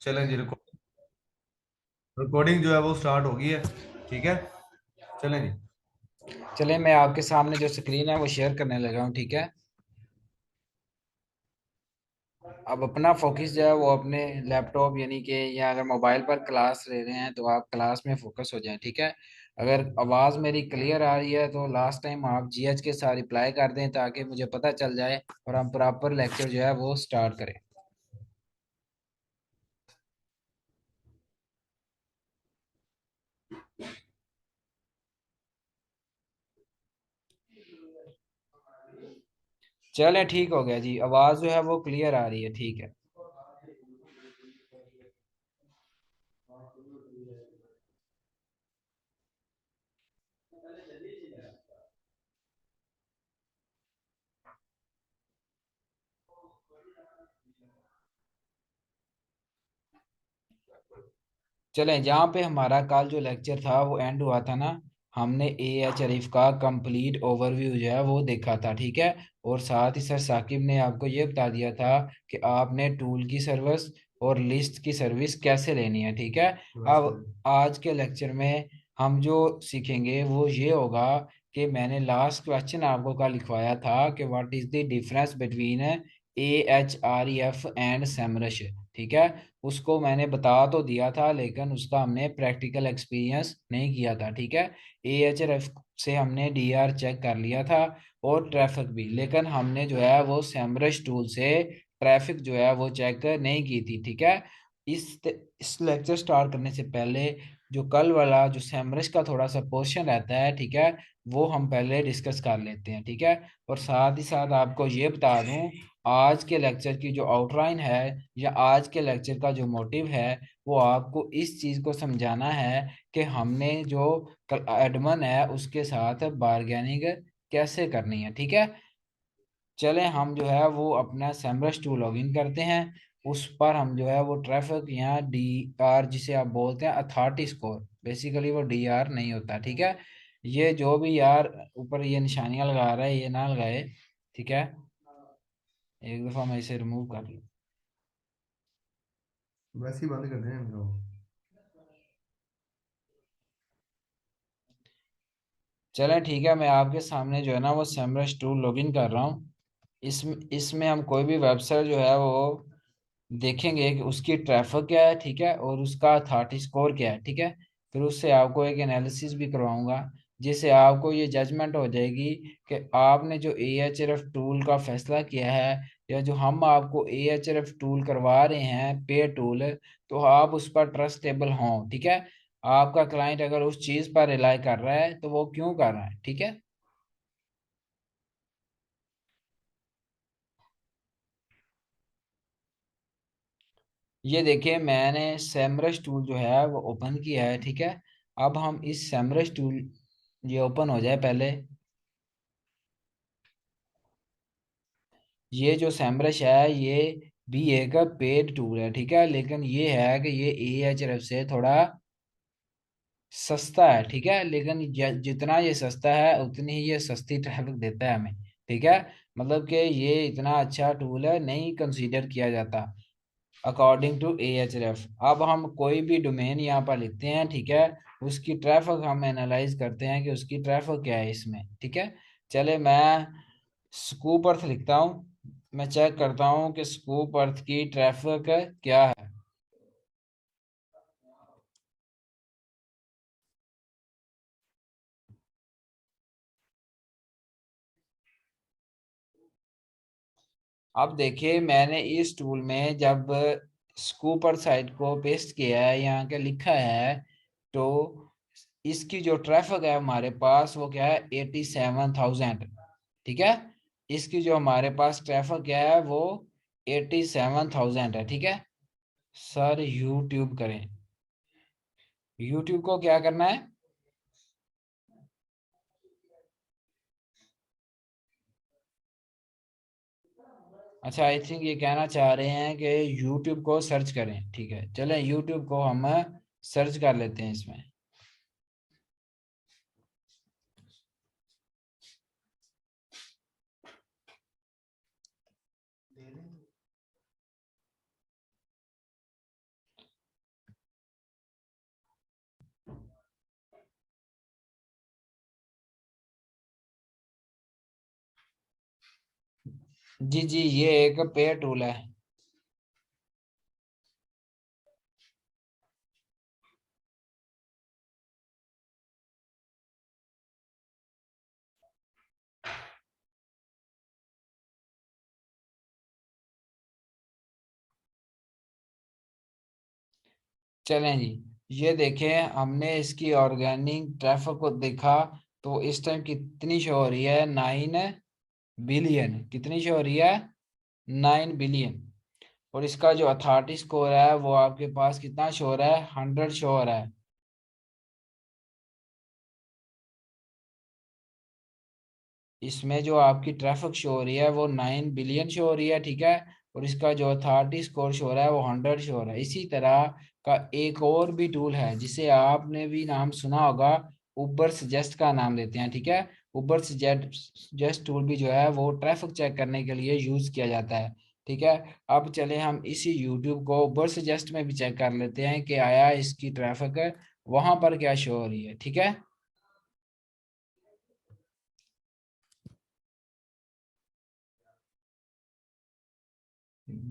चलें जी, रिकॉर्डिंग जो है वो स्टार्ट हो गई है। ठीक है, चलें जी। चले, मैं आपके सामने जो स्क्रीन है वो शेयर करने लगा हूँ, ठीक है। अब अपना फोकस जो है वो अपने लैपटॉप यानी कि या अगर मोबाइल पर क्लास ले रहे हैं तो आप क्लास में फोकस हो जाएं, ठीक है। अगर आवाज़ मेरी क्लियर आ रही है तो लास्ट टाइम आप जीएच के साथ रिप्लाई कर दें ताकि मुझे पता चल जाए और हम प्रॉपर लेक्चर जो है वो स्टार्ट करें। चलें, ठीक हो गया जी, आवाज़ जो है वो क्लियर आ रही है, ठीक है। चलें, जहाँ पे हमारा कल जो लेक्चर था वो एंड हुआ था ना, हमने ए एच अरीफ का कंप्लीट ओवरव्यू जो है वो देखा था, ठीक है। और साथ ही सर साकिब ने आपको ये बता दिया था कि आपने टूल की सर्विस और लिस्ट की सर्विस कैसे लेनी है, ठीक है। अब आज के लेक्चर में हम जो सीखेंगे वो ये होगा कि मैंने लास्ट क्वेश्चन आपको कल लिखवाया था कि what is the difference between A H R E F and Semrush, ठीक है। उसको मैंने बता तो दिया था लेकिन उसका हमने प्रैक्टिकल एक्सपीरियंस नहीं किया था, ठीक है। एएचआरएफ से हमने डीआर चेक कर लिया था और ट्रैफिक भी, लेकिन हमने जो है वो सैमरश टूल से ट्रैफिक जो है वो चेक नहीं की थी, ठीक है। इस लेक्चर स्टार्ट करने से पहले जो कल वाला जो सैमरश का थोड़ा सा पोर्शन रहता है, ठीक है, वो हम पहले डिस्कस कर लेते हैं, ठीक है। और साथ ही साथ आपको ये बता दूं, आज के लेक्चर की जो आउटलाइन है या आज के लेक्चर का जो मोटिव है वो आपको इस चीज़ को समझाना है कि हमने जो एडमन है उसके साथ बारगेनिंग कैसे करनी है, ठीक है। चलें, हम जो है वो अपना सैमरस टू लॉगिन करते हैं। उस पर हम जो है वो ट्रैफिक या डी आर जिसे आप बोलते हैं अथॉरिटी स्कोर, बेसिकली वो डी आर नहीं होता, ठीक है। ये जो भी यार ऊपर ये निशानियां लगा रहा है ये ना लगाए, ठीक है। एक दफ़ा मैं इसे रिमूव कर लूँ। वैसे ही बंद कर दें इनको। चलें, ठीक है, मैं आपके सामने जो है ना वो सेमरस टूल लॉगिन कर रहा हूँ। इसमें हम कोई भी वेबसाइट जो है वो देखेंगे कि उसकी ट्रैफिक क्या है, ठीक है, और उसका अथॉरिटी स्कोर क्या है, ठीक है। फिर उससे आपको एक एनालिसिस भी करवाऊंगा जिससे आपको ये जजमेंट हो जाएगी कि आपने जो A H R F tool का फैसला किया है या जो हम आपको A H R F tool करवा रहे हैं पे टूल, तो आप उस पर ट्रस्टेबल हों, ठीक है। आपका क्लाइंट अगर उस चीज़ पर रिलाई कर रहा है तो वो क्यों कर रहा है, ठीक है। ये देखिए, मैंने सेमरस टूल जो है वो ओपन किया है, ठीक है। अब हम इस सेमरस टूल, ये ओपन हो जाए पहले। ये जो सेमरस है ये भी एक पेड टूल है, ठीक है, लेकिन ये है कि ये ए एच एफ से थोड़ा सस्ता है, ठीक है। लेकिन जितना ये सस्ता है उतनी ही ये सस्ती ट्रैफिक देता है हमें, ठीक है। मतलब कि ये इतना अच्छा टूल है नहीं कंसीडर किया जाता अकॉर्डिंग टू एएचआरएफ। अब हम कोई भी डोमेन यहाँ पर लिखते हैं, ठीक है, उसकी ट्रैफिक हम एनालाइज करते हैं कि उसकी ट्रैफिक क्या है इसमें, ठीक है। चले, मैं स्कूप अर्थ लिखता हूँ, मैं चेक करता हूँ कि स्कूप अर्थ की ट्रैफिक क्या है। अब देखिए, मैंने इस टूल में जब स्कूप अर्थ साइट को पेस्ट किया है, यहाँ के लिखा है, तो इसकी जो ट्रैफिक है हमारे पास वो क्या है, 87,000, ठीक है। इसकी जो हमारे पास ट्रैफिक क्या है वो 87,000 है, ठीक है। सर यूट्यूब करें, यूट्यूब को क्या करना है। अच्छा, आई थिंक ये कहना चाह रहे हैं कि यूट्यूब को सर्च करें, ठीक है। चलें, यूट्यूब को हम सर्च कर लेते हैं इसमें। जी जी, ये एक पेयर टूल है। चलें जी, ये देखें, हमने इसकी ऑर्गेनिक ट्रैफिक को देखा। तो इस टाइम कितनी शो हो रही है? 9 बिलियन। कितनी शो हो रही है? 9 बिलियन। और इसका जो अथॉरिटी स्कोर है वो आपके पास कितना शो हो रहा है? 100 शो हो रहा है। इसमें जो आपकी ट्रैफिक शो हो रही है वो 9 बिलियन शो हो रही है, ठीक है। और इसका जो अथॉरिटी स्कोर शो हो रहा है वो 100 शो हो रहा है। इसी तरह का एक और भी टूल है जिसे आपने भी नाम सुना होगा, उबर सजेस्ट का नाम लेते हैं, ठीक है। उबर सजेस्ट टूल भी जो है वो ट्रैफिक चेक करने के लिए यूज किया जाता है, ठीक है। अब चले हम इसी यूट्यूब को उबर सजेस्ट में भी चेक कर लेते हैं कि आया इसकी ट्रैफिक वहां पर क्या शो हो रही है, ठीक है।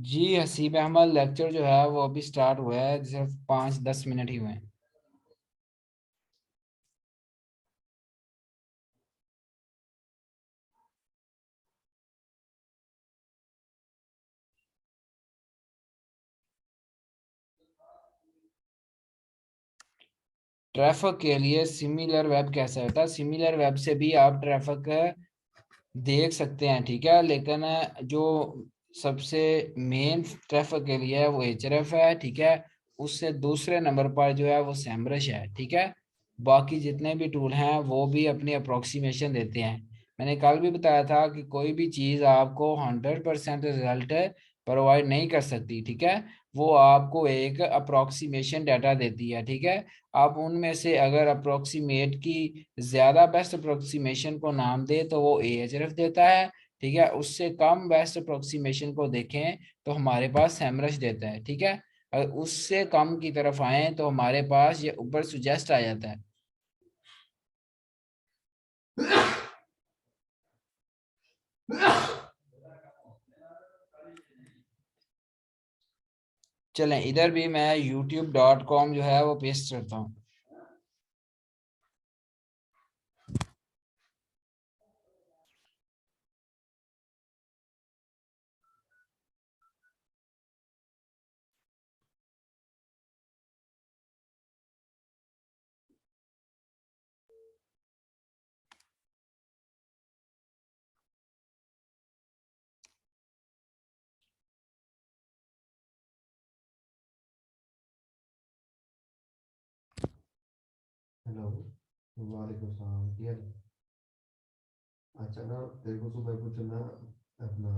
जी हसीब अहमद, लेक्चर जो है वो अभी स्टार्ट हुआ है, सिर्फ 5-10 मिनट ही हुए हैं। ट्रैफिक के लिए सिमिलर वेब कैसा होता है? सिमिलर वेब से भी आप ट्रैफिक देख सकते हैं, ठीक है। लेकिन जो सबसे मेन ट्रैफिक के लिए है वो एचआरएफ है, ठीक है। उससे दूसरे नंबर पर जो है वो सैमरश है, ठीक है। बाकी जितने भी टूल हैं वो भी अपनी अप्रोक्सीमेशन देते हैं। मैंने कल भी बताया था कि कोई भी चीज़ आपको 100% रिजल्ट प्रोवाइड नहीं कर सकती, ठीक है। वो आपको एक अप्रोक्सीमेशन डाटा देती है, ठीक है। आप उनमें से अगर अप्रोक्सीमेट की ज्यादा बेस्ट अप्रोक्सीमेशन को नाम दे तो वो एएचआरएफ देता है, ठीक है। उससे कम बेस्ट अप्रोक्सीमेशन को देखें तो हमारे पास सैमरश देता है, ठीक है। अगर उससे कम की तरफ आए तो हमारे पास ये ऊपर सुजेस्ट आ जाता है। चलें, इधर भी मैं youtube.com जो है वो पेस्ट करता हूँ। हेलो। वालेकुम सलाम, क्या हाल है? अच्छा ना, तेरे को सुबह कुछ ना अपना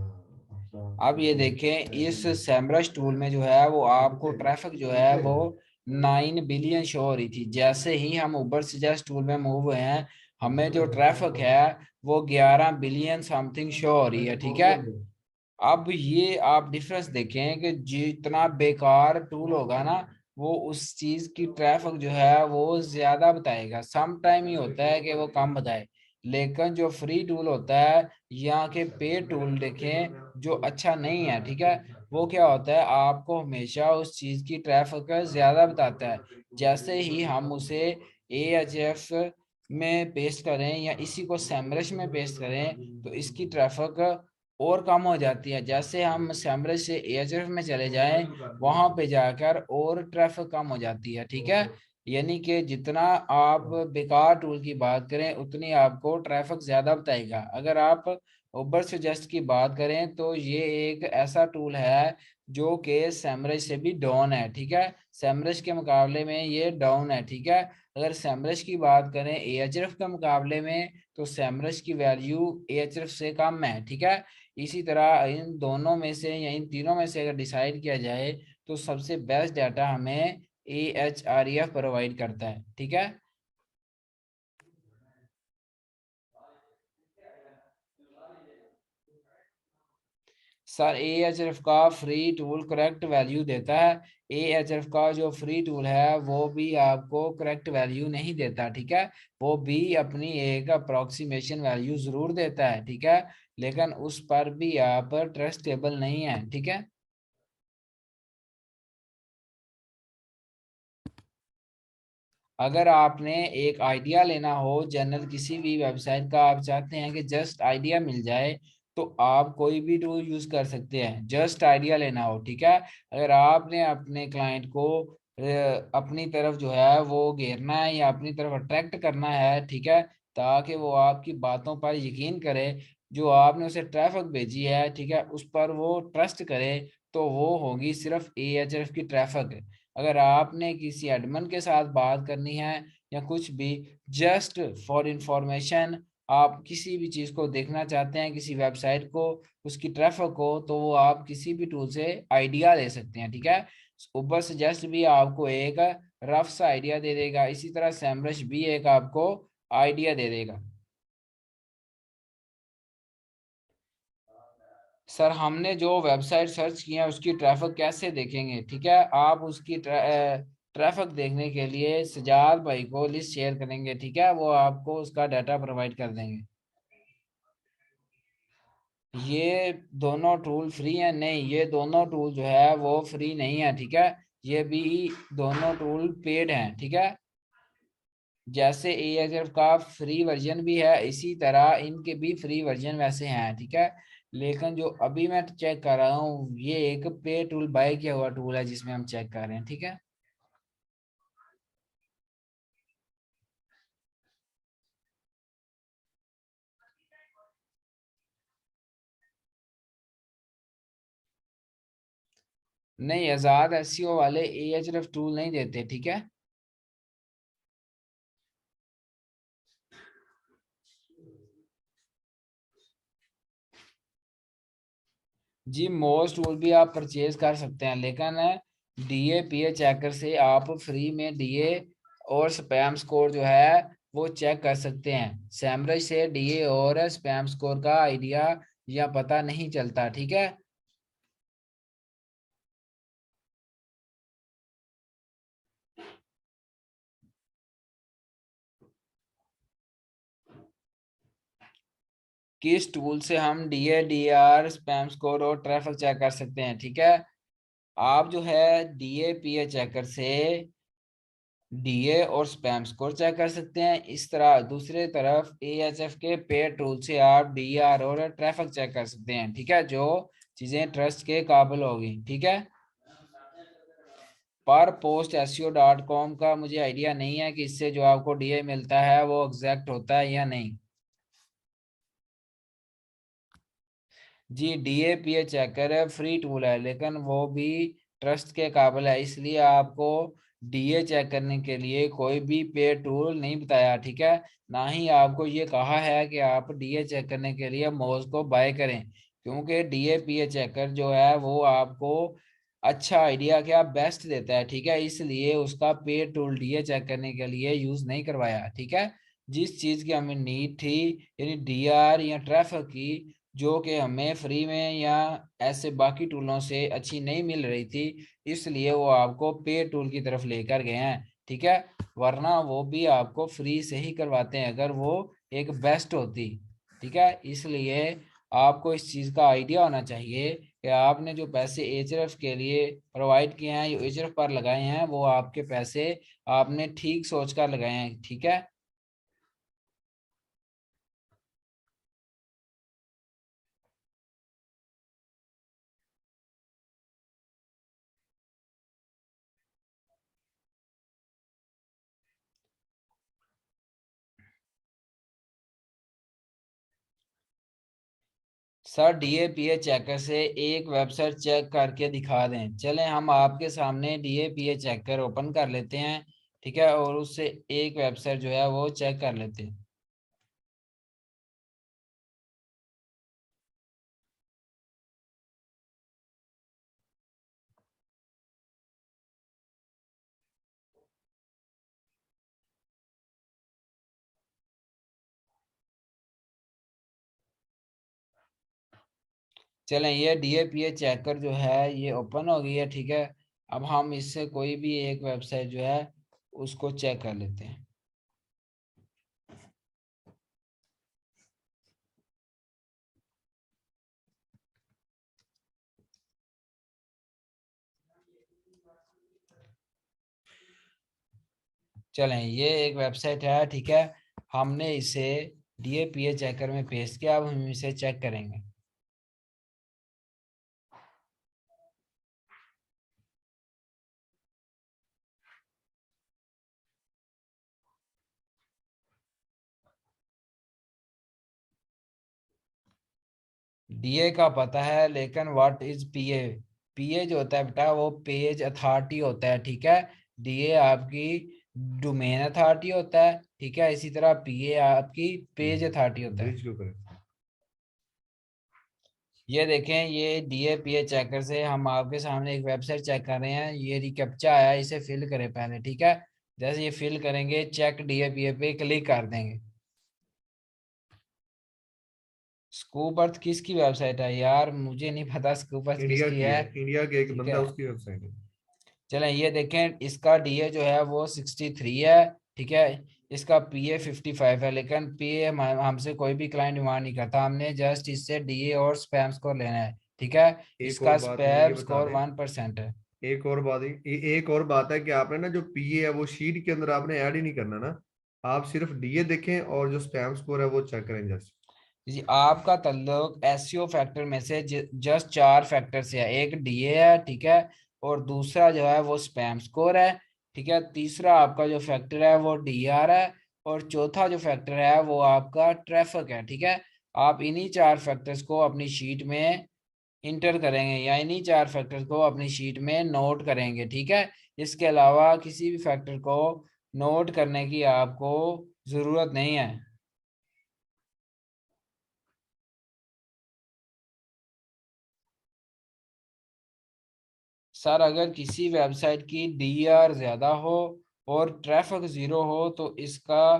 अपना अब ये कुछ देखें, इस ट्रैकिंग। सैमरश टूल में जो है वो आपको कितने ट्रैफिक जो है कितने वो 9 बिलियन शो हो रही थी। जैसे ही हम उबर सजेस्ट टूल में मूव हुए हैं, हमें जो ट्रैफिक है वो 11 बिलियन समथिंग शो हो रही है, ठीक है। अब ये आप डिफरेंस देखें कि जितना बेकार टूल होगा ना, वो उस चीज की ट्रैफिक जो है वो ज्यादा बताएगा। सम टाइम ही होता है कि वो कम बताए। लेकिन जो फ्री टूल होता है या के पे टूल देखें जो अच्छा नहीं है, ठीक है, वो क्या होता है, आपको हमेशा उस चीज की ट्रैफिक ज्यादा बताता है। जैसे ही हम उसे एएचएफ में पेस्ट करें या इसी को सैमरश में पेस्ट करें तो इसकी ट्रैफिक और कम हो जाती है। जैसे हम सैमरज से एएचएफ में चले जाएं, वहां पे जाकर और ट्रैफिक कम हो जाती है, ठीक है। यानी कि जितना आप बेकार टूल की बात करें उतनी आपको ट्रैफिक ज्यादा बताएगा। अगर आप उबर सजेस्ट की बात करें तो ये एक ऐसा टूल है जो कि सैमरज से भी डाउन है, ठीक है। सैमरज के मुकाबले में ये डाउन है, ठीक है। अगर सैमरज की बात करें एएचएफ के मुकाबले में तो सैमरज की वैल्यू एएचएफ से कम है, ठीक है। इसी तरह इन दोनों में से या इन तीनों में से अगर डिसाइड किया जाए तो सबसे बेस्ट डाटा हमें AHREF प्रोवाइड करता है, ठीक है। सर AHRF का फ्री टूल करेक्ट वैल्यू देता है। AHRF का जो फ्री टूल है वो भी आपको करेक्ट वैल्यू नहीं देता, ठीक है। वो भी अपनी एक अप्रोक्सीमेशन वैल्यू जरूर देता है, ठीक है। लेकिन उस पर भी आप ट्रस्टेबल नहीं है। ठीक है, अगर आपने एक आइडिया लेना हो जनरल किसी भी वेबसाइट का, आप चाहते हैं कि जस्ट आइडिया मिल जाए, तो आप कोई भी टूल यूज कर सकते हैं। जस्ट आइडिया लेना हो, ठीक है। अगर आपने अपने क्लाइंट को अपनी तरफ जो है वो घेरना है या अपनी तरफ अट्रैक्ट करना है, ठीक है, ताकि वो आपकी बातों पर यकीन करे, जो आपने उसे ट्रैफिक भेजी है, ठीक है, उस पर वो ट्रस्ट करे, तो वो होगी सिर्फ एएचएफ की ट्रैफिक। अगर आपने किसी एडमिन के साथ बात करनी है या कुछ भी, जस्ट फॉर इंफॉर्मेशन, आप किसी भी चीज़ को देखना चाहते हैं, किसी वेबसाइट को, उसकी ट्रैफिक को, तो वो आप किसी भी टूल से आइडिया ले सकते हैं। ठीक है, ऊपर सजेस्ट भी आपको एक रफ सा आइडिया दे देगा, इसी तरह सैमरश भी एक आपको आइडिया दे देगा। सर हमने जो वेबसाइट सर्च किया है उसकी ट्रैफिक कैसे देखेंगे? ठीक है, आप उसकी ट्रैफिक देखने के लिए सजाद भाई को लिस्ट शेयर करेंगे, ठीक है, वो आपको उसका डाटा प्रोवाइड कर देंगे। ये दोनों टूल फ्री हैं? नहीं, ये दोनों टूल जो है वो फ्री नहीं है, ठीक है, ये भी दोनों टूल पेड हैं। ठीक है, जैसे एएचएफ का फ्री वर्जन भी है, इसी तरह इनके भी फ्री वर्जन वैसे हैं। ठीक है, लेकिन जो अभी मैं चेक कर रहा हूँ ये एक पे टूल बाय किया हुआ टूल है जिसमें हम चेक कर रहे हैं। ठीक है, नहीं, आजाद एसईओ वाले एएचएफ टूल नहीं देते। ठीक है जी, मोस्ट टूल भी आप परचेज कर सकते हैं, लेकिन डीए चेकर से आप फ्री में डीए और स्पैम स्कोर जो है वो चेक कर सकते हैं। सैमरज से डीए और स्पैम स्कोर का आइडिया या पता नहीं चलता। ठीक है, किस टूल से हम डीए डीआर स्पैम स्कोर और ट्रैफिक चेक कर सकते हैं? ठीक है, आप जो है डीए चेकर से डीए और स्पैम स्कोर चेक कर सकते हैं। इस तरह दूसरे तरफ एएचएफ के पेड टूल से आप डीआर और ट्रैफिक चेक कर सकते हैं। ठीक है, जो चीजें ट्रस्ट के काबिल होगी। ठीक है, पर पोस्ट SEO.com का मुझे आइडिया नहीं है कि इससे जो आपको डीए मिलता है वो एग्जैक्ट होता है या नहीं। जी, डीएपीए चेकर फ्री टूल है, लेकिन वो भी ट्रस्ट के काबिल है, इसलिए आपको डीए चेक करने के लिए कोई भी पे टूल नहीं बताया। ठीक है, ना ही आपको ये कहा है कि आप डीए चेक करने के लिए मोज को बाय करें, क्योंकि डीएपीए चेकर जो है वो आपको अच्छा आइडिया क्या बेस्ट देता है। ठीक है, इसलिए उसका पे टूल डीए चेक करने के लिए यूज नहीं करवाया। ठीक है, जिस चीज की हमें नीड थी, यानी डीआर या ट्रैफिक की, जो कि हमें फ्री में या ऐसे बाकी टूलों से अच्छी नहीं मिल रही थी, इसलिए वो आपको पे टूल की तरफ लेकर गए हैं। ठीक है, वरना वो भी आपको फ्री से ही करवाते हैं अगर वो एक बेस्ट होती। ठीक है, इसलिए आपको इस चीज़ का आइडिया होना चाहिए कि आपने जो पैसे एचएफ के लिए प्रोवाइड किए हैं, जो एचएफ पर लगाए हैं, वो आपके पैसे आपने ठीक सोच कर लगाए हैं। ठीक है, सर डीएपीए चेकर से एक वेबसाइट चेक करके दिखा दें। चलें, हम आपके सामने डीएपीए चेकर ओपन कर लेते हैं, ठीक है, और उससे एक वेबसाइट जो है वो चेक कर लेते हैं। चलें, ये डीएपीए चेकर जो है ये ओपन हो गई है। ठीक है, अब हम इससे कोई भी एक वेबसाइट जो है उसको चेक कर लेते हैं। चलें, ये एक वेबसाइट है, ठीक है। हमने इसे डीएपीए चेकर में पेस्ट किया, अब हम इसे चेक करेंगे। डीए का पता है, लेकिन व्हाट इज पीए? पीए जो होता है बेटा वो पेज अथॉरिटी होता है, ठीक है। डीए आपकी डोमेन अथॉरिटी होता है, ठीक है। इसी तरह पीए आपकी पेज अथॉरिटी होता है। ब्रिज क्यों करें? ये देखें, ये डीएपीए चेकर से हम आपके सामने एक वेबसाइट चेक कर रहे हैं। ये रिकैप्चा आया, इसे फिल करें पहले, ठीक है। जैसे ये फिल करेंगे, चेक डीएपीए पे क्लिक कर देंगे। स्कूप अर्थ किसकी वेबसाइट है यार? मुझे नहीं पता स्कूप अर्थ इंडिया किसकी की है। है, इंडिया के एक ठीक बंदा है, उसकी वेबसाइट है। चलें ये देखें, इसका डीए जो है वो 63 है, ठीक है। इसका पीए 55 है, लेकिन पीए हमसे कोई भी क्लाइंट डिमांड नहीं करता। हमने जस्ट इससे डीए और स्पैम स्कोर लेना है, ठीक है। एक और इसका बात हमें ये स्पैम बता स्कोर दें, 1% है। एक और बात है कि आपने ना जो पीए है वो शीट के अंदर आपने ऐड ही नहीं करना ना। आप सिर्फ डीए देखें और जो स्पैम स्कोर है वो चेक करें जस्ट। जी, आपका ताल्लुक एसईओ फैक्टर में से जस्ट 4 फैक्टर से है। एक डीए है, ठीक है, और दूसरा जो है वो स्पैम स्कोर है, ठीक है। तीसरा आपका जो फैक्टर है वो डीआर है, और चौथा जो फैक्टर है वो आपका ट्रैफिक है, ठीक है। आप इन्हीं 4 फैक्टर्स को अपनी शीट में इंटर करेंगे, या इन्हीं 4 फैक्टर्स को अपनी शीट में नोट करेंगे, ठीक है। इसके अलावा किसी भी फैक्टर को नोट करने की आपको जरूरत नहीं है। सर, अगर किसी वेबसाइट की डीआर ज्यादा हो और ट्रैफिक जीरो हो तो इसका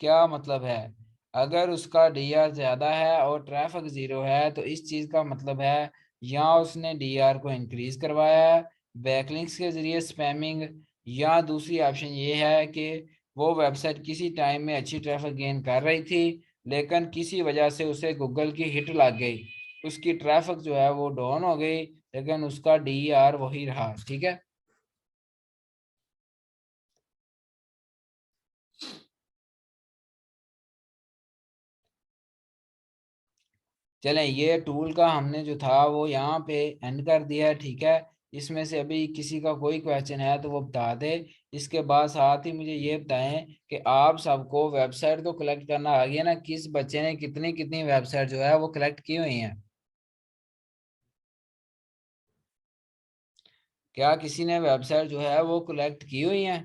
क्या मतलब है? अगर उसका डीआर ज्यादा है और ट्रैफिक जीरो है तो इस चीज का मतलब है या उसने डीआर को इंक्रीज करवाया है बैकलिंक्स के जरिए, स्पैमिंग, या दूसरी ऑप्शन ये है कि वो वेबसाइट किसी टाइम में अच्छी ट्रैफिक गेन कर रही थी, लेकिन किसी वजह से उसे गूगल की हिट लग गई, उसकी ट्रैफिक जो है वो डाउन हो गई, लेकिन उसका डीआर वही रहा, ठीक है। चलें, ये टूल का हमने जो था वो यहाँ पे एंड कर दिया है, ठीक है। इसमें से अभी किसी का कोई क्वेश्चन है तो वो बता दे। इसके बाद साथ ही मुझे ये बताएं कि आप सबको वेबसाइट तो कलेक्ट करना आ गया ना, किस बच्चे ने कितनी कितनी वेबसाइट जो है वो कलेक्ट की हुई है? क्या किसी ने वेबसाइट जो है वो कलेक्ट की हुई है?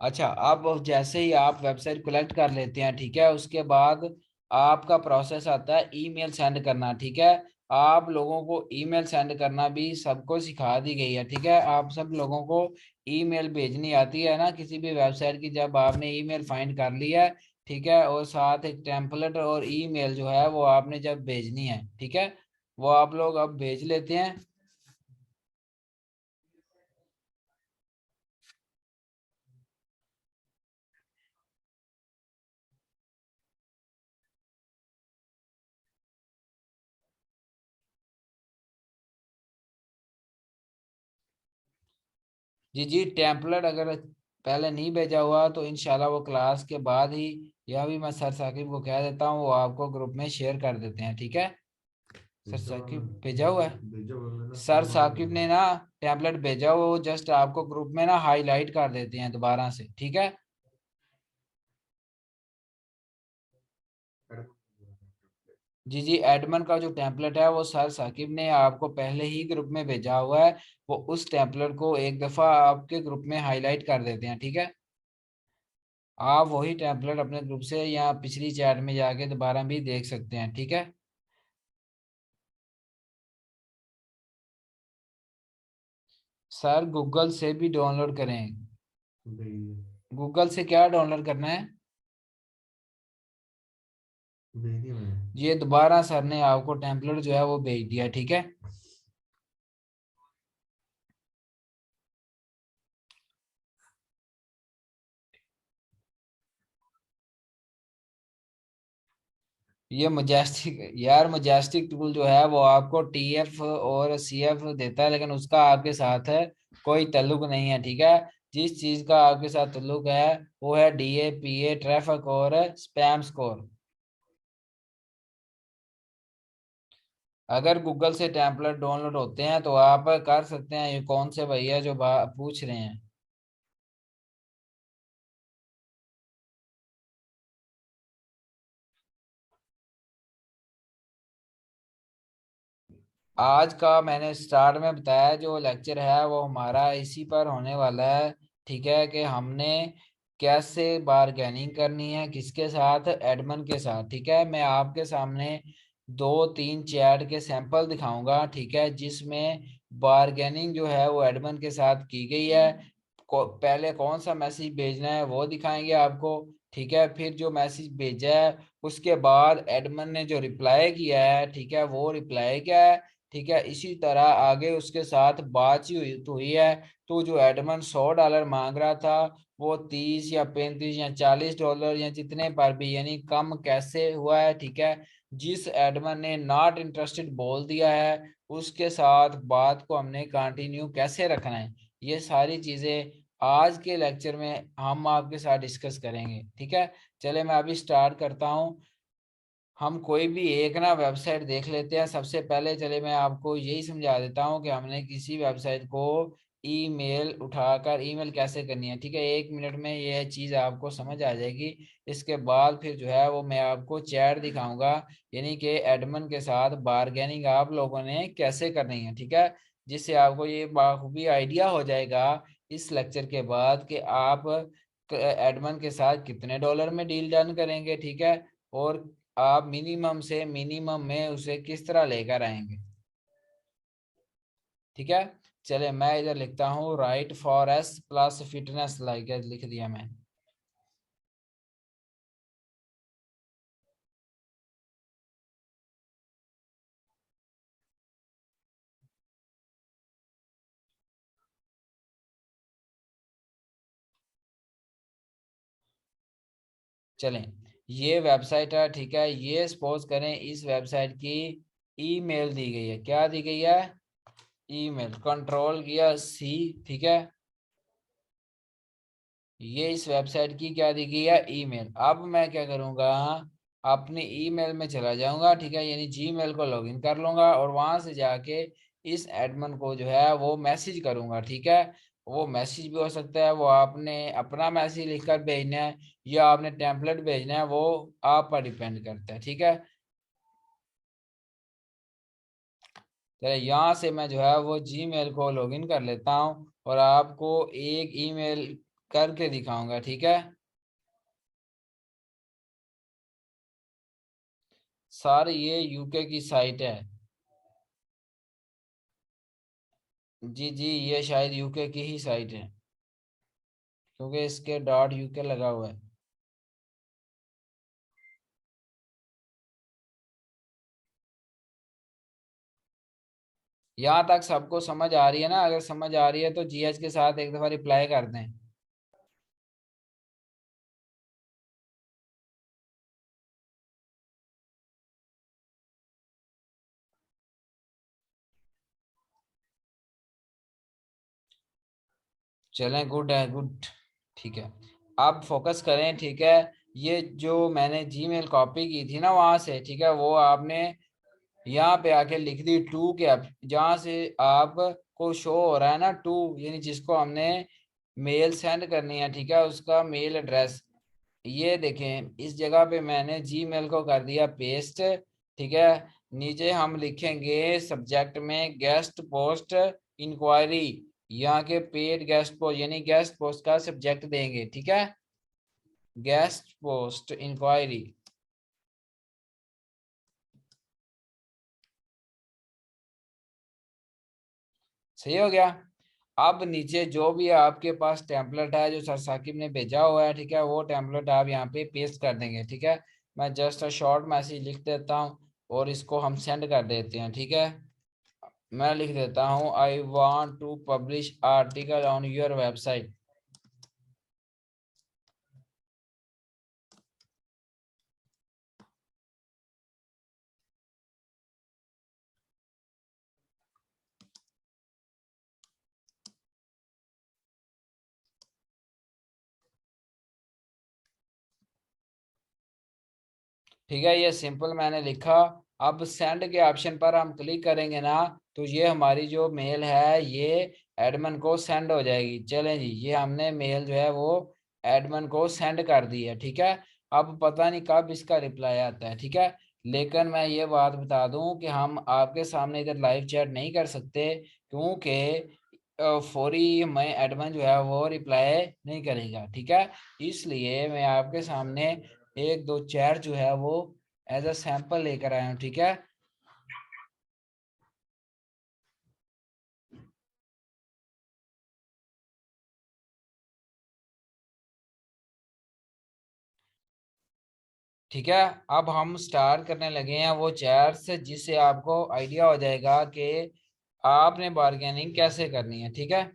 अच्छा, अब जैसे ही आप वेबसाइट कलेक्ट कर लेते हैं, ठीक है, उसके बाद आपका प्रोसेस आता है ईमेल सेंड करना, ठीक है। आप लोगों को ईमेल सेंड करना भी सबको सिखा दी गई है, ठीक है। आप सब लोगों को ईमेल भेजनी आती है ना किसी भी वेबसाइट की, जब आपने ईमेल फाइंड कर लिया है, ठीक है, और साथ एक टेम्पलेट और ईमेल जो है वो आपने जब भेजनी है, ठीक है, वो आप लोग अब भेज लेते हैं। जी जी, टेम्पलेट अगर पहले नहीं भेजा हुआ तो इंशाल्लाह वो क्लास के बाद ही, या भी मैं सर साकिब को कह देता हूँ, वो आपको ग्रुप में शेयर कर देते हैं, ठीक है। सर भेजा हुआ साकिब भेजा हुआ है? मैंने भेजा हुआ मैंने सर फॉरवर्ड नहीं साकिब हुआ। ने ना टेम्पलेट भेजा हुआ, वो जस्ट आपको ग्रुप में ना हाईलाइट कर देते हैं दोबारा से, ठीक है। जी जी, एडमन का जो टेम्पलेट है वो सर साकिब ने आपको पहले ही ग्रुप में भेजा हुआ है। वो उस टेम्पलेट को एक दफा आपके ग्रुप में हाईलाइट कर देते हैं, ठीक है। आप वही टेम्पलेट अपने ग्रुप से या पिछली चैट में जाके दोबारा भी देख सकते हैं, ठीक है। सर गूगल से भी डाउनलोड करें? भेज गूगल से क्या डाउनलोड करना है? भेज दिया मैंने। ये दोबारा सर ने आपको टेम्पलेट जो है वो भेज दिया, ठीक है। ये मजेस्टिक यार, मजेस्टिक टूल जो है वो आपको टीएफ और सीएफ देता है, लेकिन उसका आपके साथ है कोई ताल्लुक नहीं है, ठीक है। जिस चीज का आपके साथ ताल्लुक है वो है डीए, पीए, ट्रैफिक और स्पैम स्कोर। अगर गूगल से टेम्पलेट डाउनलोड होते हैं तो आप कर सकते हैं। ये कौन से भैया जो पूछ रहे हैं? आज का मैंने स्टार्ट में बताया जो लेक्चर है वो हमारा इसी पर होने वाला है, ठीक है। कि हमने कैसे बारगेनिंग करनी है, किसके साथ, एडमन के साथ, ठीक है। मैं आपके सामने दो तीन चैट के सैंपल दिखाऊंगा, ठीक है, जिसमें बारगेनिंग जो है वो एडमन के साथ की गई है। पहले कौन सा मैसेज भेजना है वो दिखाएंगे आपको, ठीक है। फिर जो मैसेज भेजा है उसके बाद एडमन ने जो रिप्लाई किया है, ठीक है, वो रिप्लाई क्या है, ठीक है। इसी तरह आगे उसके साथ बातचीत हुई है। तो जो एडमन $100 मांग रहा था वो 30 या 35 या $40 या जितने पर भी, यानी कम कैसे हुआ है, ठीक है। जिस एडमन ने नॉट इंटरेस्टेड बोल दिया है उसके साथ बात को हमने कंटिन्यू कैसे रखना है, ये सारी चीजें आज के लेक्चर में हम आपके साथ डिस्कस करेंगे, ठीक है। चले मैं अभी स्टार्ट करता हूँ। हम कोई भी एक ना वेबसाइट देख लेते हैं सबसे पहले। चले मैं आपको यही समझा देता हूँ कि हमने किसी वेबसाइट को ईमेल उठाकर ईमेल कैसे करनी है, ठीक है। 1 मिनट में यह चीज़ आपको समझ आ जाएगी। इसके बाद फिर जो है वो मैं आपको चैट दिखाऊंगा, यानी कि एडमन के साथ बारगेनिंग आप लोगों ने कैसे करनी है, ठीक है। जिससे आपको ये बाखूबी आइडिया हो जाएगा इस लेक्चर के बाद कि आप एडमन के साथ कितने डॉलर में डील डन करेंगे, ठीक है। और आप मिनिमम से मिनिमम में उसे किस तरह लेकर आएंगे, ठीक है। चले मैं इधर लिखता हूँ right for S plus fitness like, लिख दिया मैं। चलें, ये वेबसाइट है, ठीक है। ये सपोज करें इस वेबसाइट की ईमेल दी गई है, क्या दी गई है, ईमेल। कंट्रोल किया सी, ठीक है। ये इस वेबसाइट की क्या दी गई है, ईमेल। अब मैं क्या करूंगा, अपने ईमेल में चला जाऊंगा, ठीक है, यानी जीमेल को लॉगिन कर लूंगा और वहां से जाके इस एडमिन को जो है वो मैसेज करूंगा, ठीक है। वो मैसेज भी हो सकता है वो आपने अपना मैसेज लिखकर भेजना है या आपने टेम्पलेट भेजना है, वो आप पर डिपेंड करता है, ठीक है। चलिए यहाँ से मैं जो है वो जीमेल को लॉगिन कर लेता हूँ और आपको एक ईमेल करके दिखाऊंगा, ठीक है। सर ये यूके की साइट है। जी जी, ये शायद यूके की ही साइट है क्योंकि इसके डॉट यूके लगा हुआ है। यहाँ तक सबको समझ आ रही है ना? अगर समझ आ रही है तो जीएच के साथ एक दफा रिप्लाई कर दें। चलें, गुड है, गुड, ठीक है। अब फोकस करें, ठीक है। ये जो मैंने जीमेल कॉपी की थी ना वहां से, ठीक है, वो आपने यहाँ पे आके लिख दी टू के, अब जहाँ से आपको शो हो रहा है ना टू, यानी जिसको हमने मेल सेंड करनी है, ठीक है, उसका मेल एड्रेस। ये देखें इस जगह पे मैंने जीमेल को कर दिया पेस्ट, ठीक है। नीचे हम लिखेंगे सब्जेक्ट में गेस्ट पोस्ट इंक्वायरी, यहाँ के पेड गेस्ट पोस्ट, यानी गेस्ट पोस्ट का सब्जेक्ट देंगे, ठीक है। गेस्ट पोस्ट इंक्वायरी, सही हो गया। अब नीचे जो भी आपके पास टेम्पलेट है जो सर साकिब ने भेजा हुआ है, ठीक है, वो टेम्पलेट आप यहाँ पे पेस्ट कर देंगे, ठीक है। मैं जस्ट अ शॉर्ट मैसेज लिख देता हूँ और इसको हम सेंड कर देते हैं, ठीक है। मैं लिख देता हूँ I want to publish article on your website. ठीक है, ये सिंपल मैंने लिखा। अब सेंड के ऑप्शन पर हम क्लिक करेंगे ना, तो ये हमारी जो मेल है ये एडमिन को सेंड हो जाएगी। चलें जी, ये हमने मेल जो है वो एडमिन को सेंड कर दी है। ठीक है, अब पता नहीं कब इसका रिप्लाई आता है। ठीक है, लेकिन मैं ये बात बता दूं कि हम आपके सामने इधर लाइव चैट नहीं कर सकते, क्योंकि फौरी मैं एडमिन जो है वो रिप्लाई नहीं करेगा। ठीक है, इसलिए मैं आपके सामने एक दो चैट जो है वो एज अ सैंपल लेकर आया हूँ। ठीक है, ठीक है। अब हम स्टार्ट करने लगे हैं वो चैट्स, जिससे आपको आइडिया हो जाएगा कि आपने बार्गेनिंग कैसे करनी है। ठीक है,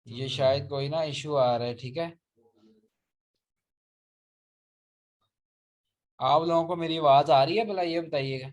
ये शायद कोई ना इशू आ रहा है। ठीक है, आप लोगों को मेरी आवाज आ रही है भला, ये बताइएगा।